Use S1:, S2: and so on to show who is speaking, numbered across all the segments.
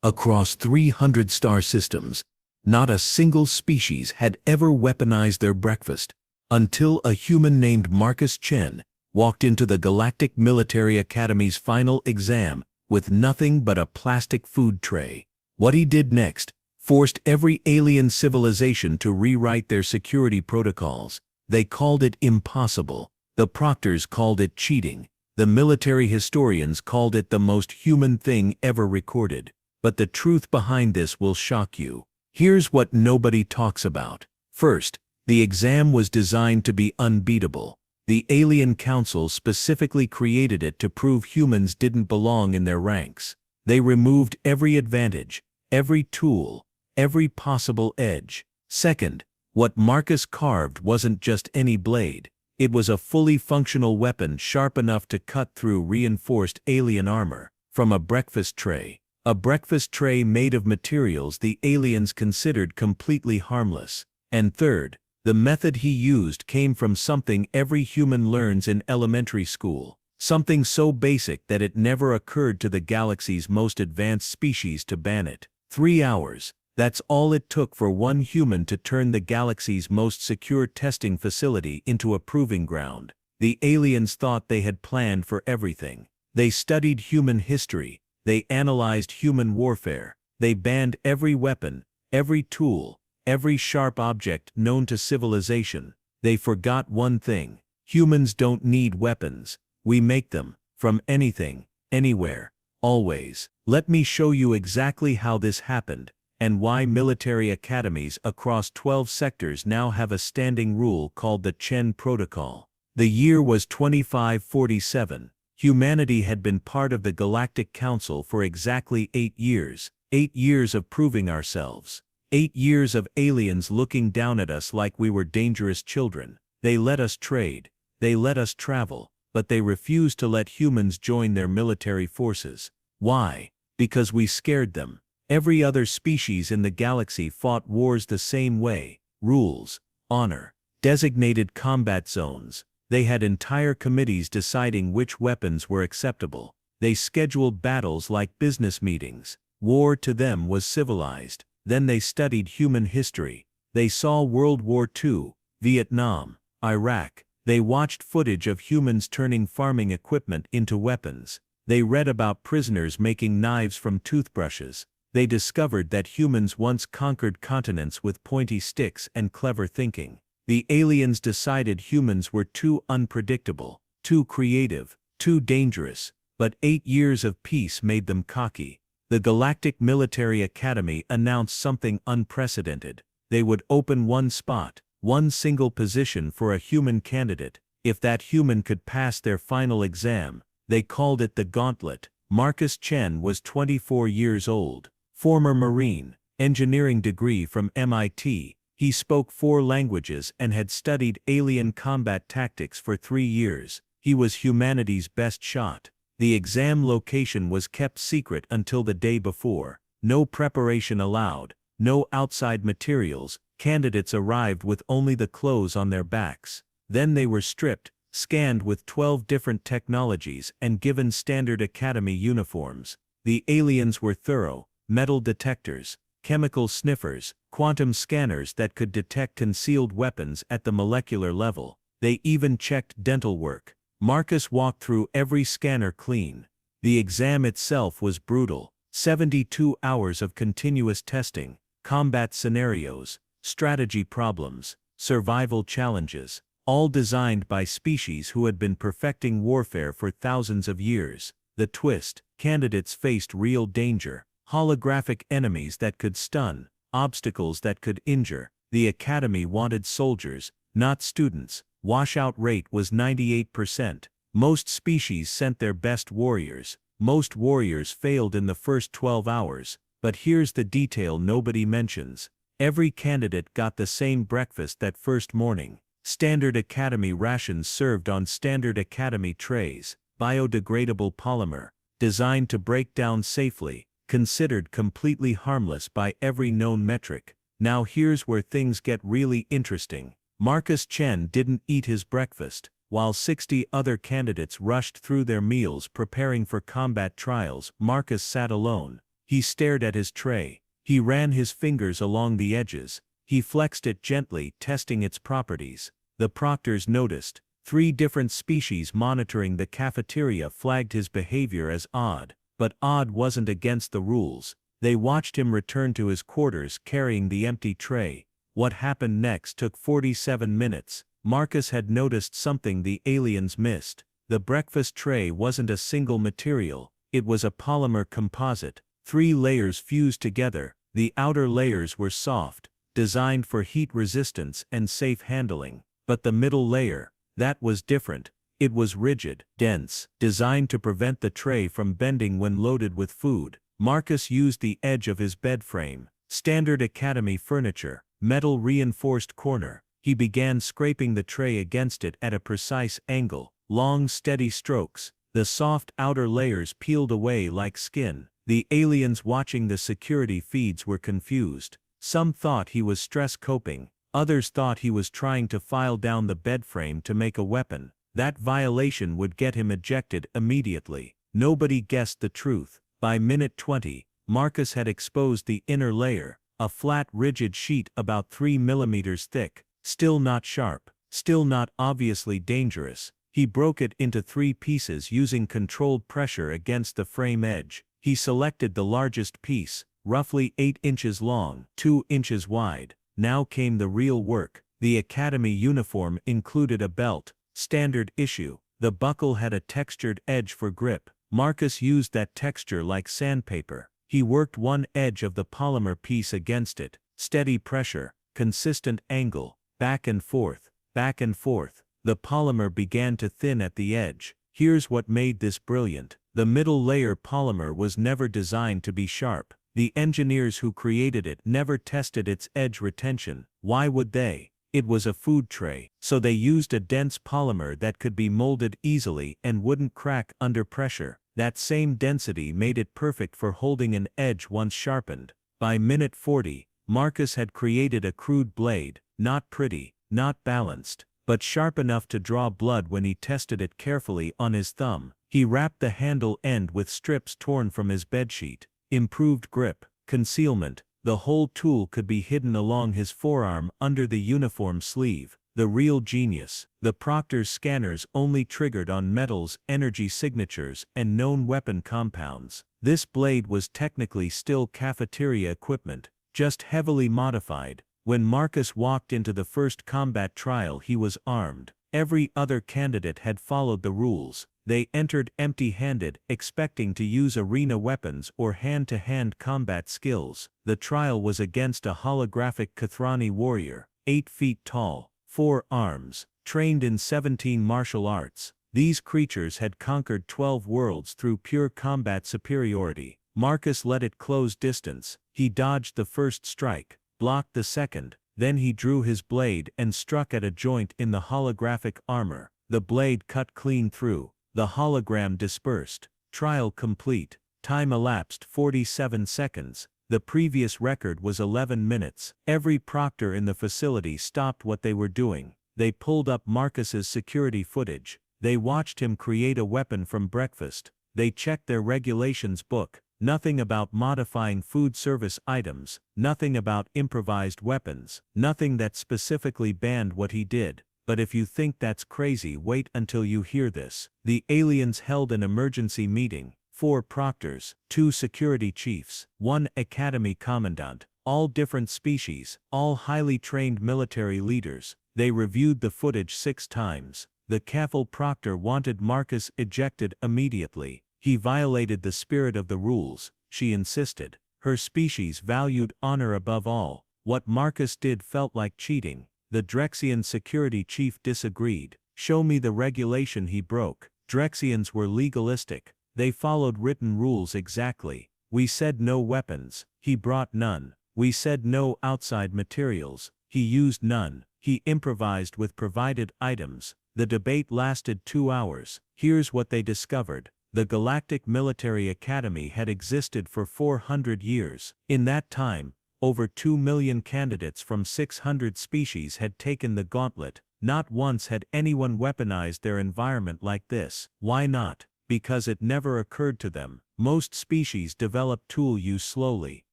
S1: Across 300 star systems, not a single species had ever weaponized their breakfast, until a human named Marcus Chen walked into the Galactic Military Academy's final exam with nothing but a plastic food tray. What he did next forced every alien civilization to rewrite their security protocols. They called it impossible. The proctors called it cheating. The military historians called it the most human thing ever recorded. But the truth behind this will shock you. Here's what nobody talks about. First, the exam was designed to be unbeatable. The Alien Council specifically created it to prove humans didn't belong in their ranks. They removed every advantage, every tool, every possible edge. Second, what Marcus carved wasn't just any blade. It was a fully functional weapon sharp enough to cut through reinforced alien armor. From a breakfast tray. A breakfast tray made of materials the aliens considered completely harmless. And third, the method he used came from something every human learns in elementary school. Something so basic that it never occurred to the galaxy's most advanced species to ban it. 3 hours. That's all it took for one human to turn the galaxy's most secure testing facility into a proving ground. The aliens thought they had planned for everything. They studied human history. They analyzed human warfare. They banned every weapon, every tool, every sharp object known to civilization. They forgot one thing. Humans don't need weapons. We make them, from anything, anywhere, always. Let me show you exactly how this happened, and why military academies across 12 sectors now have a standing rule called the Chen Protocol. The year was 2547. Humanity had been part of the Galactic Council for exactly 8 years. 8 years of proving ourselves. 8 years of aliens looking down at us like we were dangerous children. They let us trade. They let us travel. But they refused to let humans join their military forces. Why? Because we scared them. Every other species in the galaxy fought wars the same way. Rules, honor, designated combat zones. They had entire committees deciding which weapons were acceptable. They scheduled battles like business meetings. War to them was civilized. Then they studied human history. They saw World War II, Vietnam, Iraq. They watched footage of humans turning farming equipment into weapons. They read about prisoners making knives from toothbrushes. They discovered that humans once conquered continents with pointy sticks and clever thinking. The aliens decided humans were too unpredictable, too creative, too dangerous, but 8 years of peace made them cocky. The Galactic Military Academy announced something unprecedented. They would open one spot, one single position for a human candidate. If that human could pass their final exam, they called it the Gauntlet. Marcus Chen was 24 years old, former Marine, engineering degree from MIT. He spoke 4 languages and had studied alien combat tactics for 3 years. He was humanity's best shot. The exam location was kept secret until the day before. No preparation allowed, no outside materials. Candidates arrived with only the clothes on their backs. Then they were stripped, scanned with 12 different technologies and given standard academy uniforms. The aliens were thorough: metal detectors, chemical sniffers, quantum scanners that could detect concealed weapons at the molecular level. They even checked dental work. Marcus walked through every scanner clean. The exam itself was brutal. 72 hours of continuous testing, combat scenarios, strategy problems, survival challenges, all designed by species who had been perfecting warfare for thousands of years. The twist: candidates faced real danger. Holographic enemies that could stun, obstacles that could injure. The academy wanted soldiers, not students. Washout rate was 98%. Most species sent their best warriors. Most warriors failed in the first 12 hours. But here's the detail nobody mentions. Every candidate got the same breakfast that first morning. Standard academy rations served on standard academy trays. Biodegradable polymer, designed to break down safely. Considered completely harmless by every known metric. Now here's where things get really interesting. Marcus Chen didn't eat his breakfast. While 60 other candidates rushed through their meals preparing for combat trials, Marcus sat alone. He stared at his tray. He ran his fingers along the edges. He flexed it gently, testing its properties. The proctors noticed. 3 different species monitoring the cafeteria flagged his behavior as odd. But odd wasn't against the rules. They watched him return to his quarters carrying the empty tray. What happened next took 47 minutes. Marcus had noticed something the aliens missed. The breakfast tray wasn't a single material. It was a polymer composite. 3 layers fused together. The outer layers were soft, designed for heat resistance and safe handling. But the middle layer, that was different. It was rigid, dense, designed to prevent the tray from bending when loaded with food. Marcus used the edge of his bed frame, standard academy furniture, metal reinforced corner. He began scraping the tray against it at a precise angle, long steady strokes. The soft outer layers peeled away like skin. The aliens watching the security feeds were confused. Some thought he was stress coping, others thought he was trying to file down the bed frame to make a weapon. That violation would get him ejected immediately. Nobody guessed the truth. By minute 20, Marcus had exposed the inner layer, a flat rigid sheet about 3 millimeters thick, still not sharp, still not obviously dangerous. He broke it into 3 pieces using controlled pressure against the frame edge. He selected the largest piece, roughly 8 inches long, 2 inches wide. Now came the real work. The academy uniform included a belt, standard issue. The buckle had a textured edge for grip. Marcus used that texture like sandpaper. He worked one edge of the polymer piece against it. Steady pressure, consistent angle, back and forth, back and forth. The polymer began to thin at the edge. Here's what made this brilliant. The middle layer polymer was never designed to be sharp. The engineers who created it never tested its edge retention. Why would they? It was a food tray, so they used a dense polymer that could be molded easily and wouldn't crack under pressure. That same density made it perfect for holding an edge once sharpened. By minute 40, Marcus had created a crude blade, not pretty, not balanced, but sharp enough to draw blood when he tested it carefully on his thumb. He wrapped the handle end with strips torn from his bedsheet. Improved grip, concealment. The whole tool could be hidden along his forearm under the uniform sleeve. The real genius. The proctor's scanners only triggered on metals, energy signatures, and known weapon compounds. This blade was technically still cafeteria equipment, just heavily modified. When Marcus walked into the first combat trial, he was armed. Every other candidate had followed the rules. They entered empty-handed, expecting to use arena weapons or hand-to-hand combat skills. The trial was against a holographic Kathrani warrior, 8 feet tall, 4 arms, trained in 17 martial arts. These creatures had conquered 12 worlds through pure combat superiority. Marcus let it close distance. He dodged the first strike, blocked the second, then he drew his blade and struck at a joint in the holographic armor. The blade cut clean through. The hologram dispersed. Trial complete. Time elapsed 47 seconds. The previous record was 11 minutes. Every proctor in the facility stopped what they were doing. They pulled up Marcus's security footage. They watched him create a weapon from breakfast. They checked their regulations book. Nothing about modifying food service items. Nothing about improvised weapons. Nothing that specifically banned what he did. But if you think that's crazy, wait until you hear this. The aliens held an emergency meeting. 4 proctors, 2 security chiefs, 1 academy commandant, all different species, all highly trained military leaders. They reviewed the footage 6 times. The CAFL proctor wanted Marcus ejected immediately. He violated the spirit of the rules, she insisted. Her species valued honor above all. What Marcus did felt like cheating. The Drexian security chief disagreed. Show me the regulation he broke. Drexians were legalistic. They followed written rules exactly. We said no weapons. He brought none. We said no outside materials. He used none. He improvised with provided items. The debate lasted 2 hours. Here's what they discovered. The Galactic Military Academy had existed for 400 years. In that time, over 2 million candidates from 600 species had taken the Gauntlet. Not once had anyone weaponized their environment like this. Why not? Because it never occurred to them. Most species develop tool use slowly.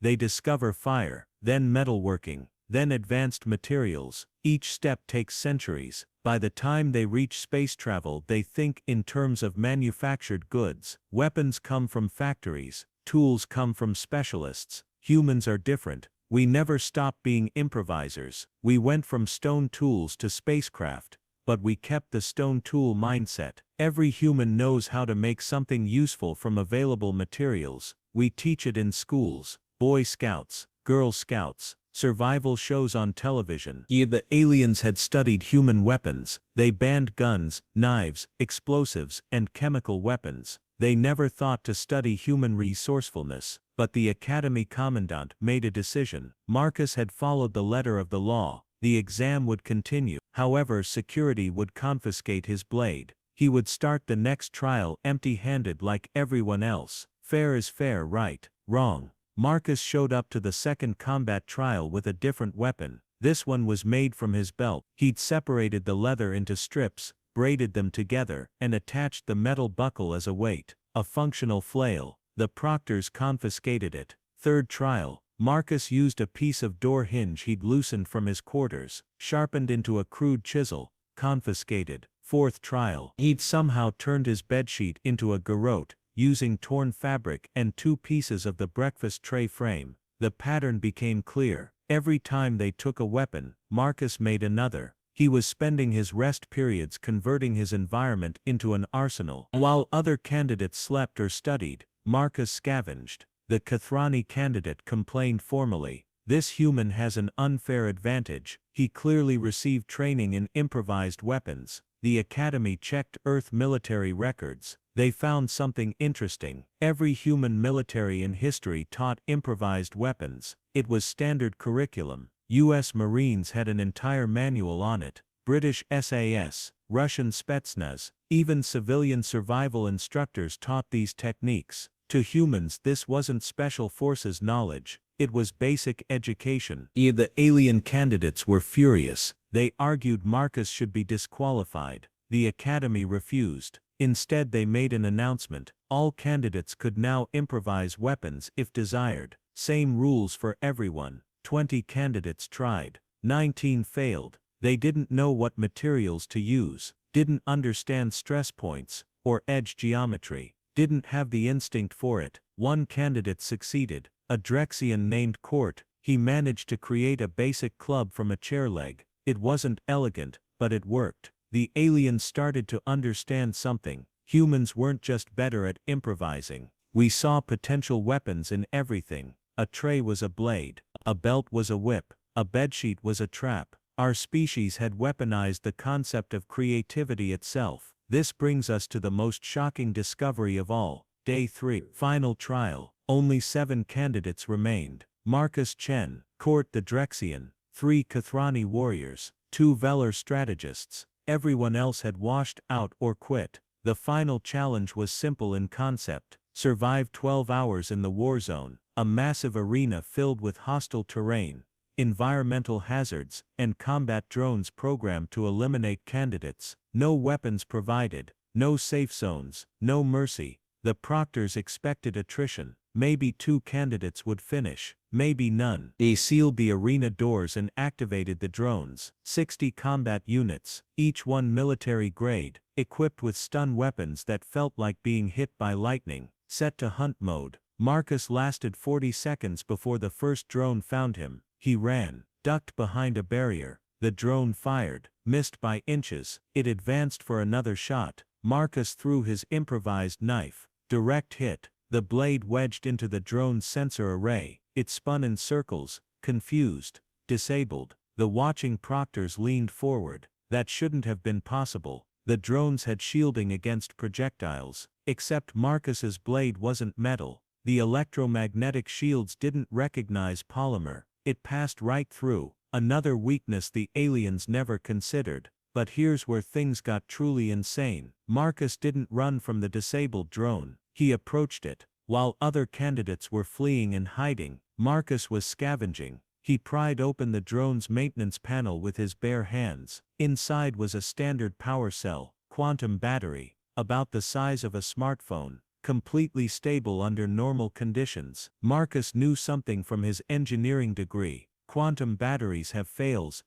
S1: They discover fire, then metalworking, then advanced materials. Each step takes centuries. By the time they reach space travel, they think in terms of manufactured goods. Weapons come from factories. Tools come from specialists. Humans are different. We never stopped being improvisers. We went from stone tools to spacecraft, but we kept the stone tool mindset. Every human knows how to make something useful from available materials. We teach it in schools, Boy Scouts, Girl Scouts, survival shows on television. The aliens had studied human weapons. They banned guns, knives, explosives, and chemical weapons. They never thought to study human resourcefulness. But the Academy Commandant made a decision. Marcus had followed the letter of the law. The exam would continue. However, security would confiscate his blade. He would start the next trial empty-handed like everyone else. Fair is fair, right? Wrong. Marcus showed up to the second combat trial with a different weapon. This one was made from his belt. He'd separated the leather into strips, braided them together, and attached the metal buckle as a weight. A functional flail. The proctors confiscated it. Third trial. Marcus used a piece of door hinge he'd loosened from his quarters, sharpened into a crude chisel. Confiscated. Fourth trial. He'd somehow turned his bedsheet into a garrote, using torn fabric and 2 pieces of the breakfast tray frame. The pattern became clear. Every time they took a weapon, Marcus made another. He was spending his rest periods converting his environment into an arsenal. While other candidates slept or studied, Marcus scavenged. The Kathrani candidate complained formally. This human has an unfair advantage. He clearly received training in improvised weapons. The Academy checked Earth military records. They found something interesting. Every human military in history taught improvised weapons. It was standard curriculum. U.S. Marines had an entire manual on it. British SAS, Russian Spetsnaz, even civilian survival instructors taught these techniques. To humans, this wasn't special forces knowledge. It was basic education. The alien candidates were furious. They argued Marcus should be disqualified. The Academy refused. Instead, they made an announcement. All candidates could now improvise weapons if desired. Same rules for everyone. 20 candidates tried. 19 failed. They didn't know what materials to use, didn't understand stress points, or edge geometry, didn't have the instinct for it. One candidate succeeded. A Drexian named Court. He managed to create a basic club from a chair leg. It wasn't elegant, but it worked. The aliens started to understand something. Humans weren't just better at improvising. We saw potential weapons in everything. A tray was a blade. A belt was a whip. A bedsheet was a trap. Our species had weaponized the concept of creativity itself. This brings us to the most shocking discovery of all. Day 3. Final trial. Only 7 candidates remained. Marcus Chen, Court the Drexian, 3 Kathrani warriors, 2 Velar strategists. Everyone else had washed out or quit. The final challenge was simple in concept. Survive 12 hours in the war zone, a massive arena filled with hostile terrain, environmental hazards, and combat drones programmed to eliminate candidates. No weapons provided, no safe zones, no mercy. The proctors expected attrition. Maybe 2 candidates would finish, maybe none. They sealed the arena doors and activated the drones. 60 combat units, each one military grade, equipped with stun weapons that felt like being hit by lightning. Set to hunt mode. Marcus lasted 40 seconds before the first drone found him. He ran, ducked behind a barrier. The drone fired, missed by inches. It advanced for another shot. Marcus threw his improvised knife. Direct hit. The blade wedged into the drone's sensor array. It spun in circles, confused, disabled. The watching proctors leaned forward. That shouldn't have been possible. The drones had shielding against projectiles. Except Marcus's blade wasn't metal. The electromagnetic shields didn't recognize polymer. It passed right through. Another weakness the aliens never considered. But here's where things got truly insane. Marcus didn't run from the disabled drone. He approached it. While other candidates were fleeing and hiding, Marcus was scavenging. He pried open the drone's maintenance panel with his bare hands. Inside was a standard power cell, quantum battery, about the size of a smartphone. completely stable under normal conditions. Marcus knew something from his engineering degree. Quantum batteries have fails.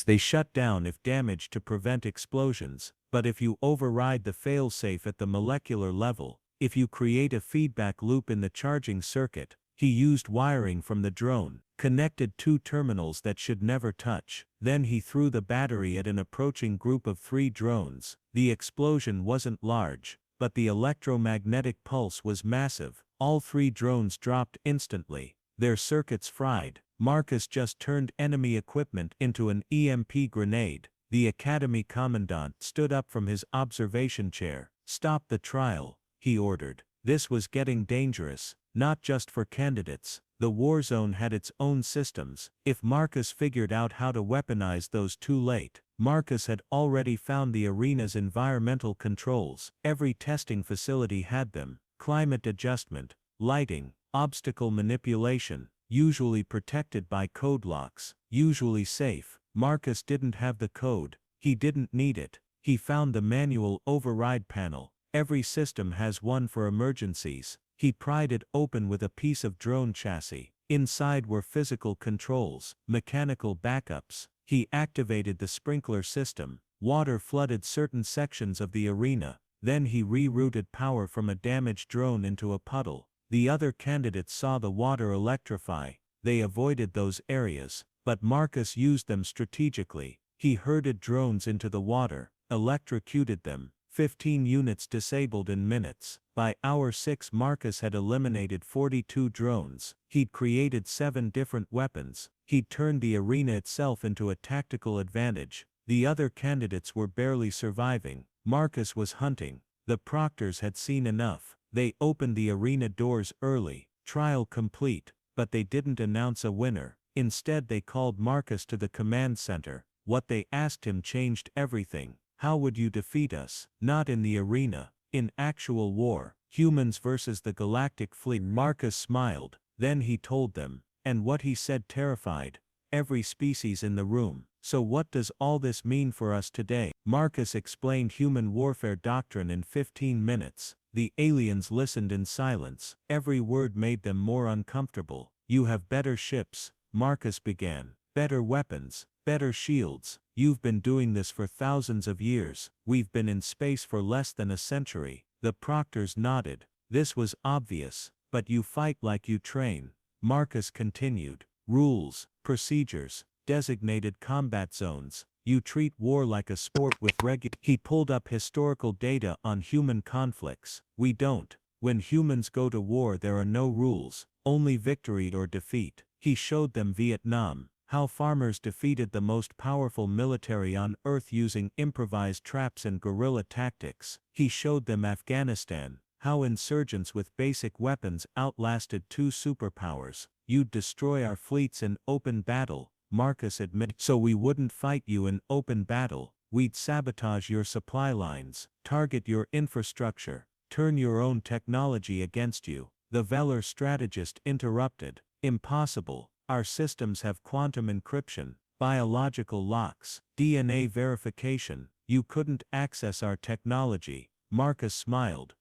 S1: They shut down if damaged to prevent explosions, but if you override the failsafe at the molecular level, if you create a feedback loop in the charging circuit, he used wiring from the drone, connected two terminals that should never touch. Then he threw the battery at an approaching group of 3 drones. The explosion wasn't large, but the electromagnetic pulse was massive. All 3 drones dropped instantly, their circuits fried. Marcus just turned enemy equipment into an EMP grenade. The academy commandant stood up from his observation chair. "Stop the trial," he ordered. This was getting dangerous, not just for candidates. The war zone had its own systems. If Marcus figured out how to weaponize those too late, Marcus had already found the arena's environmental controls. Every testing facility had them. Climate adjustment, lighting, obstacle manipulation, usually protected by code locks, usually safe. Marcus didn't have the code. He didn't need it. He found the manual override panel. Every system has one for emergencies. He pried it open with a piece of drone chassis. Inside were physical controls, mechanical backups. He activated the sprinkler system. Water flooded certain sections of the arena. Then he rerouted power from a damaged drone into a puddle. The other candidates saw the water electrify. They avoided those areas, but Marcus used them strategically. He herded drones into the water, electrocuted them. 15 units disabled in minutes. By hour 6 Marcus had eliminated 42 drones. He'd created 7 different weapons. He'd turned the arena itself into a tactical advantage. The other candidates were barely surviving. Marcus was hunting. The proctors had seen enough. They opened the arena doors early. Trial complete. But they didn't announce a winner. Instead they called Marcus to the command center. What they asked him changed everything. "How would you defeat us?" "Not in the arena. In actual war. Humans versus the Galactic Fleet." Marcus smiled. Then he told them. And what he said terrified every species in the room. "So what does all this mean for us today?" Marcus explained human warfare doctrine in 15 minutes. The aliens listened in silence. Every word made them more uncomfortable. "You have better ships," Marcus began. "Better weapons, better shields. You've been doing this for thousands of years. We've been in space for less than a century." The proctors nodded. This was obvious. "But you fight like you train," Marcus continued. "Rules, procedures, designated combat zones. You treat war like a sport with He pulled up historical data on human conflicts. "We don't. When humans go to war there are no rules, only victory or defeat." He showed them Vietnam. How farmers defeated the most powerful military on Earth using improvised traps and guerrilla tactics. He showed them Afghanistan. How insurgents with basic weapons outlasted 2 superpowers. "You'd destroy our fleets in open battle," Marcus admitted. "So we wouldn't fight you in open battle. We'd sabotage your supply lines, target your infrastructure, turn your own technology against you." The Valor strategist interrupted. "Impossible. Our systems have quantum encryption, biological locks, DNA verification. You couldn't access our technology." Marcus smiled.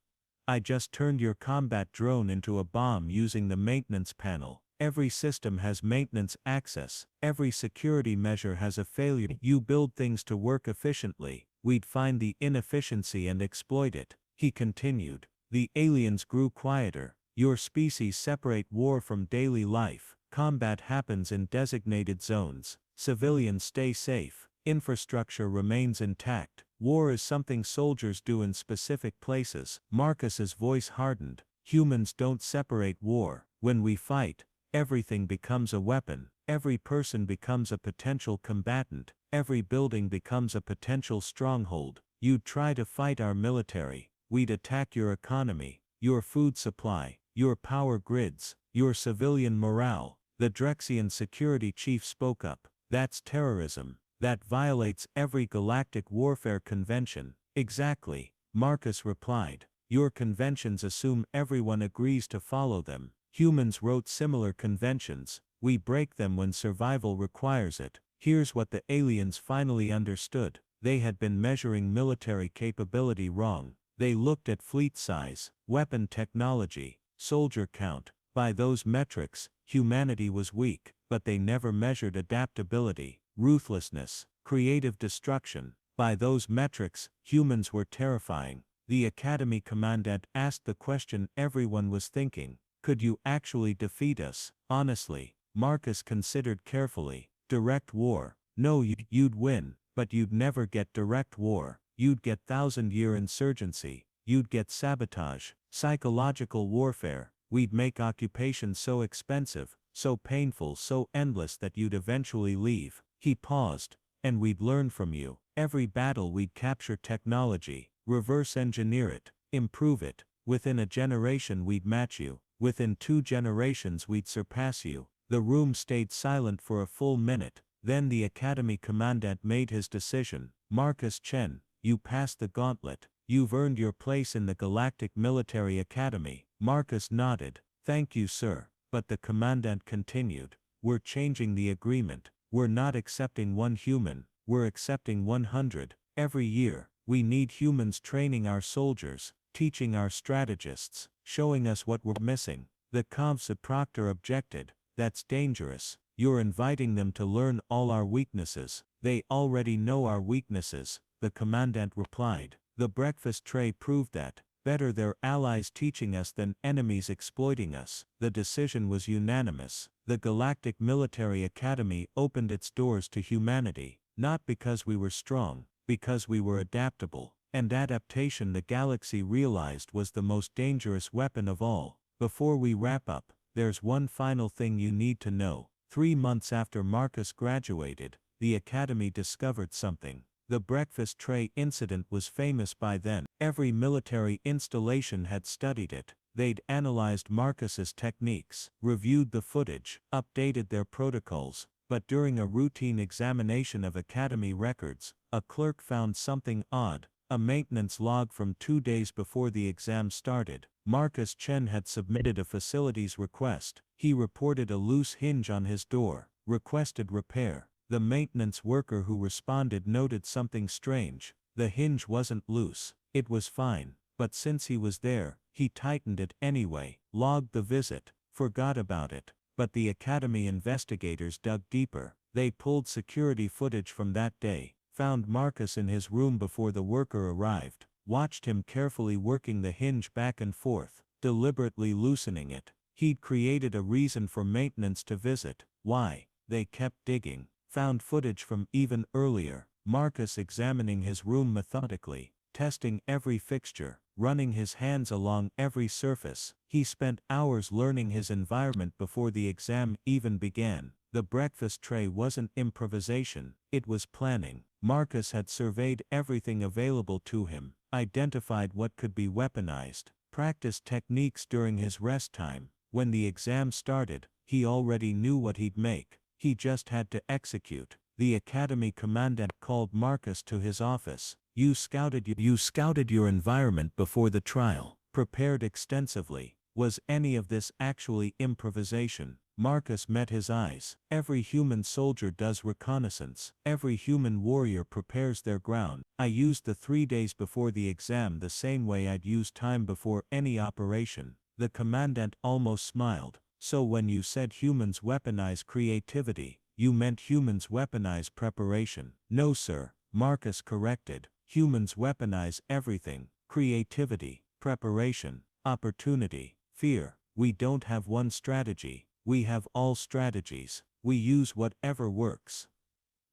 S1: "I just turned your combat drone into a bomb using the maintenance panel. Every system has maintenance access. Every security measure has a failure. You build things to work efficiently. We'd find the inefficiency and exploit it." He continued. The aliens grew quieter. "Your species separate war from daily life. Combat happens in designated zones. Civilians stay safe. Infrastructure remains intact. War is something soldiers do in specific places." Marcus's voice hardened. "Humans don't separate war. When we fight, everything becomes a weapon. Every person becomes a potential combatant. Every building becomes a potential stronghold. You'd try to fight our military. We'd attack your economy, your food supply, your power grids, your civilian morale." The Drexian security chief spoke up. "That's terrorism. That violates every galactic warfare convention." "Exactly," Marcus replied. "Your conventions assume everyone agrees to follow them. Humans wrote similar conventions. We break them when survival requires it." Here's what the aliens finally understood. They had been measuring military capability wrong.
S2: They looked at fleet size, weapon technology, soldier count. By those metrics, humanity was weak, but they never measured adaptability, ruthlessness, creative destruction. By those metrics, humans were terrifying. The Academy Commandant asked the question everyone was thinking. Could you actually defeat us? Honestly, Marcus considered carefully. Direct war. No, you'd win, but you'd never get direct war. You'd get 1,000-year insurgency. You'd get sabotage, psychological warfare. We'd make occupation so expensive, so painful, so endless that you'd eventually leave. He paused. And we'd learn from you. Every battle we'd capture technology, reverse engineer it, improve it. Within a generation we'd match you. Within 2 generations we'd surpass you. The room stayed silent for a full minute. Then the Academy Commandant made his decision. Marcus Chen, you passed the gauntlet. You've earned your place in the Galactic Military Academy. Marcus nodded. Thank you, sir. But the Commandant continued. We're changing the agreement. We're not accepting 1 human. We're accepting 100. Every year, we need humans training our soldiers, teaching our strategists, showing us what we're missing. The composite proctor objected. That's dangerous. You're inviting them to learn all our weaknesses. They already know our weaknesses, the Commandant replied. The breakfast tray proved that. Better their allies teaching us than enemies exploiting us. The decision was unanimous. The Galactic Military Academy opened its doors to humanity, not because we were strong, because we were adaptable. And adaptation, the galaxy realized, was the most dangerous weapon of all. Before we wrap up, there's one final thing you need to know. 3 months after Marcus graduated, the Academy discovered something. The breakfast tray incident was famous by then. Every military installation had studied it. They'd analyzed Marcus's techniques, reviewed the footage, updated their protocols. But during a routine examination of Academy records, a clerk found something odd. A maintenance log from 2 days before the exam started. Marcus Chen had submitted a facilities request. He reported a loose hinge on his door, requested repair. The maintenance worker who responded noted something strange. The hinge wasn't loose, it was fine. But since he was there, he tightened it anyway, logged the visit, forgot about it. But the Academy investigators dug deeper. They pulled security footage from that day, found Marcus in his room before the worker arrived, watched him carefully working the hinge back and forth, deliberately loosening it. He'd created a reason for maintenance to visit. Why? They kept digging, found footage from even earlier. Marcus examining his room methodically, testing every fixture, running his hands along every surface. He spent hours learning his environment before the exam even began. The breakfast tray wasn't improvisation, it was planning. Marcus had surveyed everything available to him, identified what could be weaponized, practiced techniques during his rest time. When the exam started, he already knew what he'd make. He just had to execute. The Academy Commandant called Marcus to his office. You scouted your environment before the trial, prepared extensively. Was any of this actually improvisation? Marcus met his eyes. Every human soldier does reconnaissance. Every human warrior prepares their ground. I used the 3 days before the exam the same way I'd use time before any operation. The Commandant almost smiled. So when you said humans weaponize creativity, you meant humans weaponize preparation. No sir, Marcus corrected. Humans weaponize everything. Creativity, preparation, opportunity, fear. We don't have one strategy. We have all strategies. We use whatever works.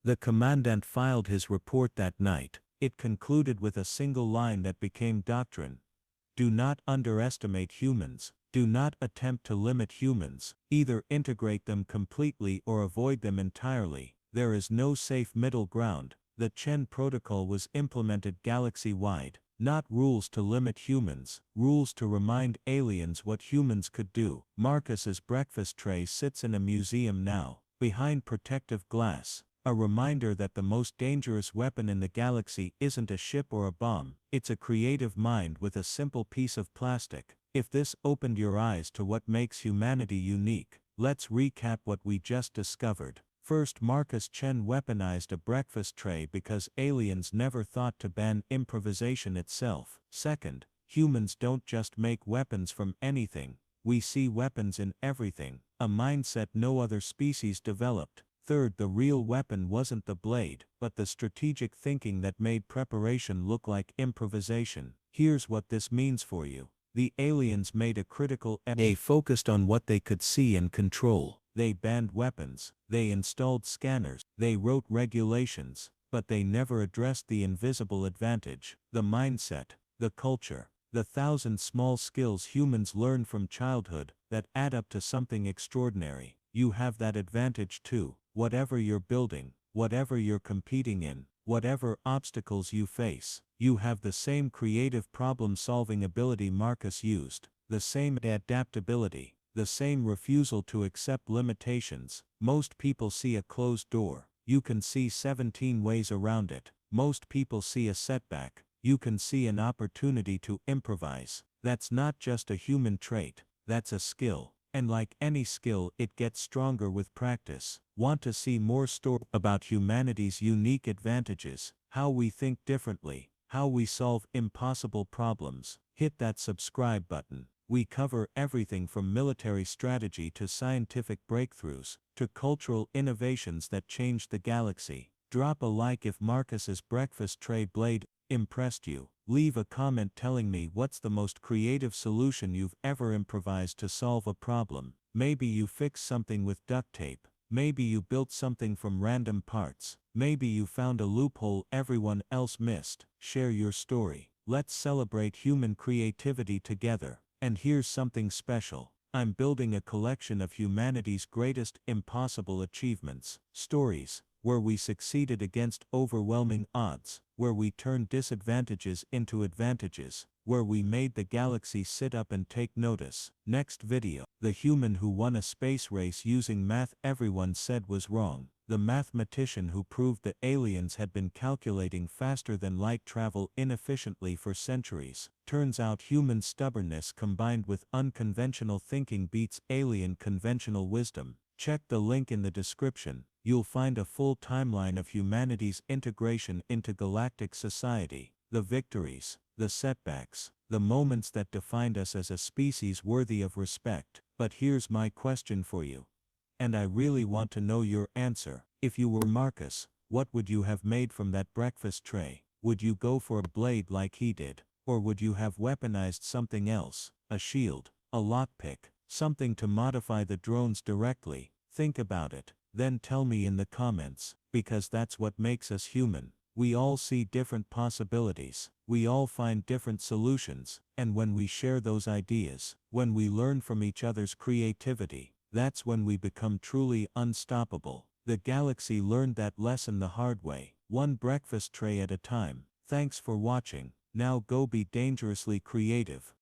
S2: The Commandant filed his report that night. It concluded with a single line that became doctrine. Do not underestimate humans. Do not attempt to limit humans. Either integrate them completely or avoid them entirely. There is no safe middle ground. The Chen protocol was implemented galaxy-wide. Not rules to limit humans, rules to remind aliens what humans could do. Marcus's breakfast tray sits in a museum now, behind protective glass. A reminder that the most dangerous weapon in the galaxy isn't a ship or a bomb. It's a creative mind with a simple piece of plastic. If this opened your eyes to what makes humanity unique, let's recap what we just discovered. First, Marcus Chen weaponized a breakfast tray because aliens never thought to ban improvisation itself. Second, humans don't just make weapons from anything, we see weapons in everything, a mindset no other species developed. Third, the real weapon wasn't the blade, but the strategic thinking that made preparation look like improvisation. Here's what this means for you. The aliens made a critical They focused on what they could see and control. They banned weapons, they installed scanners, they wrote regulations, but they never addressed the invisible advantage, the mindset, the culture, the 1,000 small skills humans learn from childhood that add up to something extraordinary. You have that advantage too. Whatever you're building, whatever you're competing in, whatever obstacles you face, you have the same creative problem-solving ability Marcus used, the same adaptability, the same refusal to accept limitations. Most people see a closed door, you can see 17 ways around it. Most people see a setback, you can see an opportunity to improvise. That's not just a human trait, that's a skill. And like any skill, it gets stronger with practice. Want to see more stories about humanity's unique advantages, how we think differently, how we solve impossible problems? Hit that subscribe button. We cover everything from military strategy to scientific breakthroughs, to cultural innovations that changed the galaxy. Drop a like if Marcus's breakfast tray blade impressed you. Leave a comment telling me what's the most creative solution you've ever improvised to solve a problem. Maybe you fixed something with duct tape. Maybe you built something from random parts. Maybe you found a loophole everyone else missed. Share your story. Let's celebrate human creativity together. And here's something special. I'm building a collection of humanity's greatest impossible achievements. Stories where we succeeded against overwhelming odds, where we turned disadvantages into advantages, where we made the galaxy sit up and take notice. Next video. The human who won a space race using math everyone said was wrong. The mathematician who proved the aliens had been calculating faster than light travel inefficiently for centuries. Turns out human stubbornness combined with unconventional thinking beats alien conventional wisdom. Check the link in the description. You'll find a full timeline of humanity's integration into galactic society, the victories, the setbacks, the moments that defined us as a species worthy of respect. But here's my question for you. And I really want to know your answer. If you were Marcus, what would you have made from that breakfast tray? Would you go for a blade like he did? Or would you have weaponized something else? A shield, a lockpick, something to modify the drones directly? Think about it. Then tell me in the comments, because that's what makes us human. We all see different possibilities, we all find different solutions, and when we share those ideas, when we learn from each other's creativity, that's when we become truly unstoppable. The galaxy learned that lesson the hard way, one breakfast tray at a time. Thanks for watching. Now go be dangerously creative.